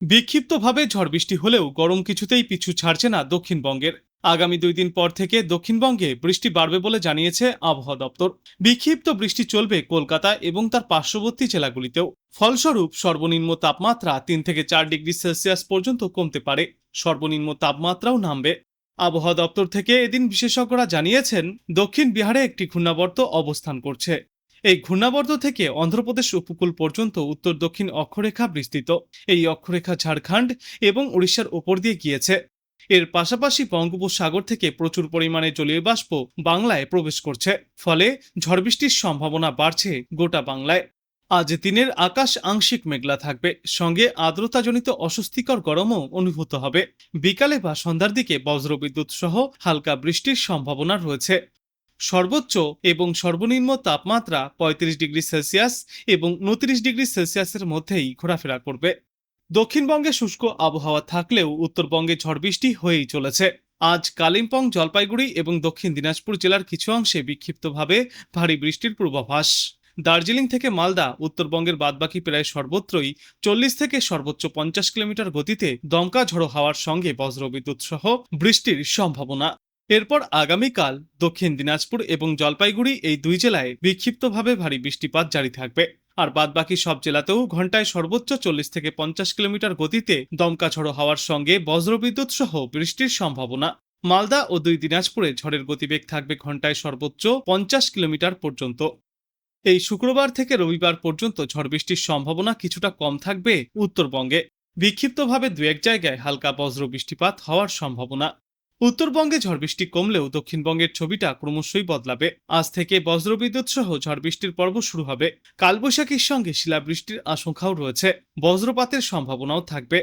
বিক্ষিপ্তভাবে ঝড় বৃষ্টি হলেও গরম কিছুতেই পিছু ছাড়ছে না দক্ষিণবঙ্গের। আগামী 2 দিন পর থেকে দক্ষিণবঙ্গে বৃষ্টি বাড়বে বলে জানিয়েছে আবহাওয়া দপ্তর। বিক্ষিপ্ত বৃষ্টি চলবে কলকাতা এবং তার পার্শ্ববর্তী জেলাগুলিতেও। ফলস্বরূপ সর্বনিম্ন তাপমাত্রা 3 থেকে 4 ডিগ্রি সেলসিয়াস পর্যন্ত কমতে পারে। সর্বনিম্ন তাপমাত্রাও নামবে। আবহাওয়া দপ্তর থেকে এদিন বিশেষজ্ঞরা জানিয়েছেন, দক্ষিণ বিহারে একটি ঘূর্ণাবর্ত অবস্থান করছে। এই ঘূর্ণাবর্ত থেকে অন্ধ্রপ্রদেশ উপকূল পর্যন্ত উত্তর দক্ষিণ অক্ষরেখা বিস্তৃত। এই অক্ষরেখা ঝাড়খণ্ড এবং উড়িষ্যার ওপর দিয়ে গিয়েছে। এর পাশাপাশি বঙ্গোপসাগর থেকে প্রচুর পরিমাণে জলীয় বাষ্প বাংলায় প্রবেশ করছে। ফলে ঝড় বৃষ্টির সম্ভাবনা বাড়ছে গোটা বাংলায়। আজ দিনের আকাশ আংশিক মেঘলা থাকবে, সঙ্গে আর্দ্রতাজনিত অস্বস্তিকর গরমও অনুভূত হবে। বিকালে বা সন্ধ্যার দিকে বজ্রবিদ্যুৎ সহ হালকা বৃষ্টির সম্ভাবনা রয়েছে। সর্বোচ্চ এবং সর্বনিম্ন তাপমাত্রা 35 ডিগ্রি সেলসিয়াস এবং 29 ডিগ্রি সেলসিয়াসের মধ্যেই ঘোরাফেরা করবে। দক্ষিণবঙ্গে শুষ্ক আবহাওয়া থাকলেও উত্তরবঙ্গে ঝড় বৃষ্টি হয়েই চলেছে। আজ কালিম্পং, জলপাইগুড়ি এবং দক্ষিণ দিনাজপুর জেলার কিছু অংশে বিক্ষিপ্তভাবে ভারী বৃষ্টির পূর্বাভাস। দার্জিলিং থেকে মালদা, উত্তরবঙ্গের বাদবাকি প্রায় সর্বত্রই 40 থেকে সর্বোচ্চ 50 কিলোমিটার গতিতে দমকা ঝড়ো হাওয়ার সঙ্গে বজ্রবিদ্যুৎ সহ বৃষ্টির সম্ভাবনা। এরপর আগামীকাল দক্ষিণ দিনাজপুর এবং জলপাইগুড়ি এই দুই জেলায় বিক্ষিপ্তভাবে ভারী বৃষ্টিপাত জারি থাকবে। আর বাদবাকি সব জেলাতেও ঘন্টায় সর্বোচ্চ 40 থেকে 50 কিলোমিটার গতিতে দমকা ঝড়ো হাওয়ার সঙ্গে বজ্রবিদ্যুৎ সহ বৃষ্টির সম্ভাবনা। মালদা ও দুই দিনাজপুরে ঝড়ের গতিবেগ থাকবে ঘন্টায় সর্বোচ্চ 50 কিলোমিটার পর্যন্ত। এই শুক্রবার থেকে রবিবার পর্যন্ত ঝড় বৃষ্টির সম্ভাবনা কিছুটা কম থাকবে উত্তরবঙ্গে। বিক্ষিপ্তভাবে দু এক জায়গায় হালকা বজ্র বৃষ্টিপাত হওয়ার সম্ভাবনা। উত্তরবঙ্গে ঝড় বৃষ্টি কমলেও দক্ষিণবঙ্গের ছবিটা ক্রমশই বদলাবে। আজ থেকে বজ্রবিদ্যুৎ সহ ঝড় বৃষ্টির পর্ব শুরু হবে। কালবৈশাখীর সঙ্গে শিলাবৃষ্টির আশঙ্কাও রয়েছে। বজ্রপাতের সম্ভাবনাও থাকবে।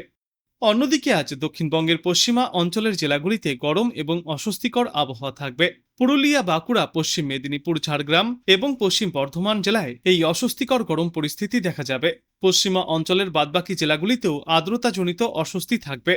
অন্যদিকে আজ দক্ষিণবঙ্গের পশ্চিমা অঞ্চলের জেলাগুলিতে গরম এবং অস্বস্তিকর আবহাওয়া থাকবে। পুরুলিয়া, বাঁকুড়া, পশ্চিম মেদিনীপুর, ঝাড়গ্রাম এবং পশ্চিম বর্ধমান জেলায় এই অস্বস্তিকর গরম পরিস্থিতি দেখা যাবে। পশ্চিমা অঞ্চলের বাদবাকি জেলাগুলিতেও আর্দ্রতাজনিত অস্বস্তি থাকবে।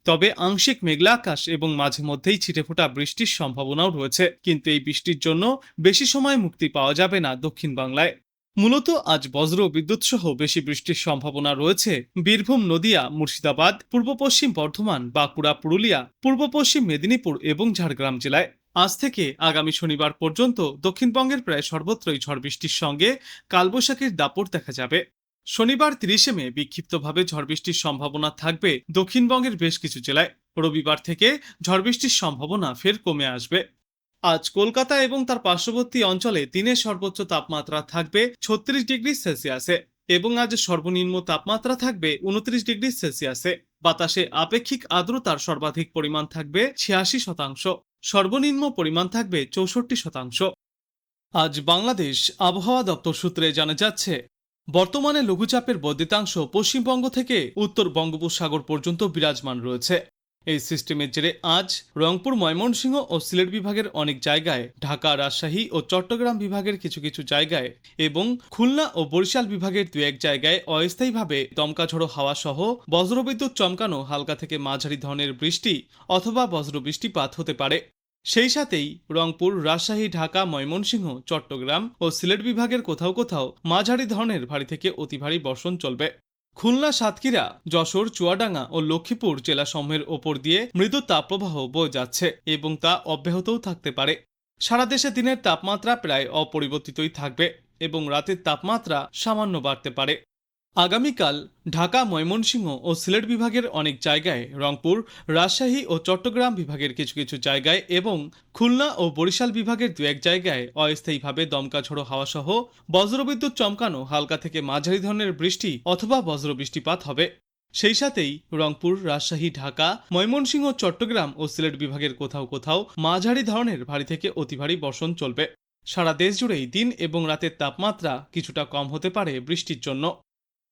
তবে আংশিক মেঘলা আকাশ এবং মাঝে মধ্যেই ছিটেফোঁটা বৃষ্টির সম্ভাবনাও রয়েছে। কিন্তু এই বৃষ্টির জন্য বেশি সময় মুক্তি পাওয়া যাবে না দক্ষিণ বাংলায়। মূলত আজ বজ্র বিদ্যুৎ সহ বেশি বৃষ্টির সম্ভাবনা রয়েছে বীরভূম, নদিয়া, মুর্শিদাবাদ, পূর্ব পশ্চিম বর্ধমান, বাঁকুড়া, পুরুলিয়া, পূর্ব পশ্চিম মেদিনীপুর এবং ঝাড়গ্রাম জেলায়। আজ থেকে আগামী শনিবার পর্যন্ত দক্ষিণবঙ্গের প্রায় সর্বত্রই ঝড় বৃষ্টির সঙ্গে কালবৈশাখীর দাপট দেখা যাবে। শনিবার 30শে মে বিক্ষিপ্তভাবে ঝড় বৃষ্টির সম্ভাবনা থাকবে দক্ষিণবঙ্গের বেশ কিছু জেলায়। রবিবার থেকে ঝড় বৃষ্টির সম্ভাবনা ফের কমে আসবে। আজ কলকাতা এবং তার পার্শ্ববর্তী অঞ্চলে দিনের সর্বোচ্চ তাপমাত্রা থাকবে 36 ডিগ্রি সেলসিয়াসে এবং আজ সর্বনিম্ন তাপমাত্রা থাকবে 29 ডিগ্রি সেলসিয়াসে। বাতাসে আপেক্ষিক আর্দ্রতার সর্বাধিক পরিমাণ থাকবে 86%, সর্বনিম্ন পরিমাণ থাকবে 64%। আজ বাংলাদেশ আবহাওয়া দপ্তর সূত্রে জানা যাচ্ছে, বর্তমানে লঘুচাপের বর্ধিতাংশ পশ্চিমবঙ্গ থেকে উত্তর বঙ্গোপসাগর পর্যন্ত বিরাজমান রয়েছে। এই সিস্টেমের জেরে আজ রংপুর, ময়মনসিংহ ও সিলেট বিভাগের অনেক জায়গায়, ঢাকা, রাজশাহী ও চট্টগ্রাম বিভাগের কিছু কিছু জায়গায় এবং খুলনা ও বরিশাল বিভাগের দু এক জায়গায় অস্থায়ীভাবে দমকা ঝড়ো হাওয়া সহ বজ্রবিদ্যুৎ চমকানো হালকা থেকে মাঝারি ধরনের বৃষ্টি অথবা বজ্রবৃষ্টিপাত হতে পারে। সেই সাথেই রংপুর, রাজশাহী, ঢাকা, ময়মনসিংহ, চট্টগ্রাম ও সিলেট বিভাগের কোথাও কোথাও মাঝারি ধরনের ভারী থেকে অতি ভারী বর্ষণ চলবে। খুলনা, সাতক্ষীরা, যশোর, চুয়াডাঙ্গা ও লক্ষ্মীপুর জেলাসমূহের ওপর দিয়ে মৃদু তাপপ্রবাহ বয়ে যাচ্ছে এবং তা অব্যাহতও থাকতে পারে। সারা দেশে দিনের তাপমাত্রা প্রায় অপরিবর্তিতই থাকবে এবং রাতের তাপমাত্রা সামান্য বাড়তে পারে। আগামীকাল ঢাকা, ময়মনসিংহ ও সিলেট বিভাগের অনেক জায়গায়, রংপুর, রাজশাহী ও চট্টগ্রাম বিভাগের কিছু কিছু জায়গায় এবং খুলনা ও বরিশাল বিভাগের দু এক জায়গায় অস্থায়ীভাবে দমকা ঝড়ো হাওয়া সহ বজ্রবিদ্যুৎ চমকানো হালকা থেকে মাঝারি ধরনের বৃষ্টি অথবা বজ্রবৃষ্টিপাত হবে। সেই সাথেই রংপুর, রাজশাহী, ঢাকা, ময়মনসিংহ, চট্টগ্রাম ও সিলেট বিভাগের কোথাও কোথাও মাঝারি ধরনের ভারী থেকে অতি ভারী বর্ষণ চলবে। সারা দেশ জুড়েই দিন এবং রাতের তাপমাত্রা কিছুটা কম হতে পারে বৃষ্টির জন্য।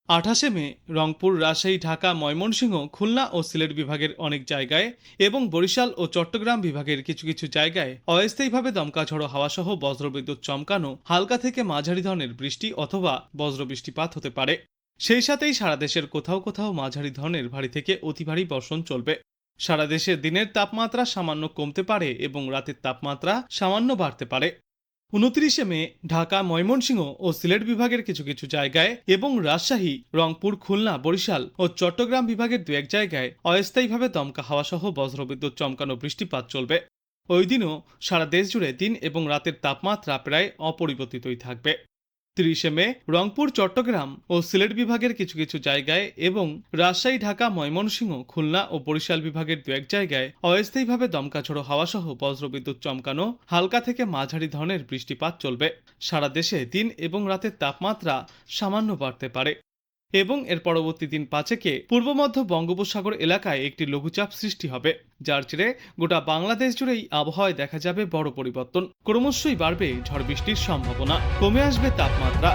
28শে মে রংপুর, রাজশাহী, ঢাকা, ময়মনসিংহ, খুলনা ও সিলেট বিভাগের অনেক জায়গায় এবং বরিশাল ও চট্টগ্রাম বিভাগের কিছু কিছু জায়গায় অস্থায়ীভাবে দমকা ঝড়ো হাওয়া সহ বজ্রবিদ্যুৎ চমকানো হালকা থেকে মাঝারি ধরনের বৃষ্টি অথবা বজ্রবৃষ্টিপাত হতে পারে। সেই সাথেই সারা দেশের কোথাও কোথাও মাঝারি ধরনের ভারী থেকে অতি ভারী বর্ষণ চলবে। সারা দেশে দিনের তাপমাত্রা সামান্য কমতে পারে এবং রাতের তাপমাত্রা সামান্য বাড়তে পারে। 29 মে ঢাকা, ময়মনসিংহ ও সিলেট বিভাগের কিছু কিছু জায়গায় এবং রাজশাহী, রংপুর, খুলনা, বরিশাল ও চট্টগ্রাম বিভাগের দু এক জায়গায় অস্থায়ীভাবে দমকা হাওয়া সহ বজ্রবিদ্যুৎ চমকানো বৃষ্টিপাত চলবে। ওই দিনও সারা দেশ জুড়ে দিন এবং রাতের তাপমাত্রা প্রায় অপরিবর্তিতই থাকবে। 30 মে রংপুর, চট্টগ্রাম ও সিলেট বিভাগের কিছু কিছু জায়গায় এবং রাজশাহী, ঢাকা, ময়মনসিংহ, খুলনা ও বরিশাল বিভাগের দু এক জায়গায় অস্থায়ীভাবে দমকা ঝোড়ো হাওয়া সহ বজ্রবিদ্যুৎ চমকানো হালকা থেকে মাঝারি ধরনের বৃষ্টিপাত চলবে। সারা দেশে দিন এবং রাতের তাপমাত্রা সামান্য বাড়তে পারে এবং এর পরবর্তী দিন 5 পূর্ব মধ্য বঙ্গোপসাগর এলাকায় একটি লঘুচাপ সৃষ্টি হবে, যার জেরে গোটা বাংলাদেশ জুড়েই আবহাওয়ায় দেখা যাবে বড় পরিবর্তন। ক্রমশই বাড়বে ঝড় বৃষ্টির সম্ভাবনা, কমে আসবে তাপমাত্রা।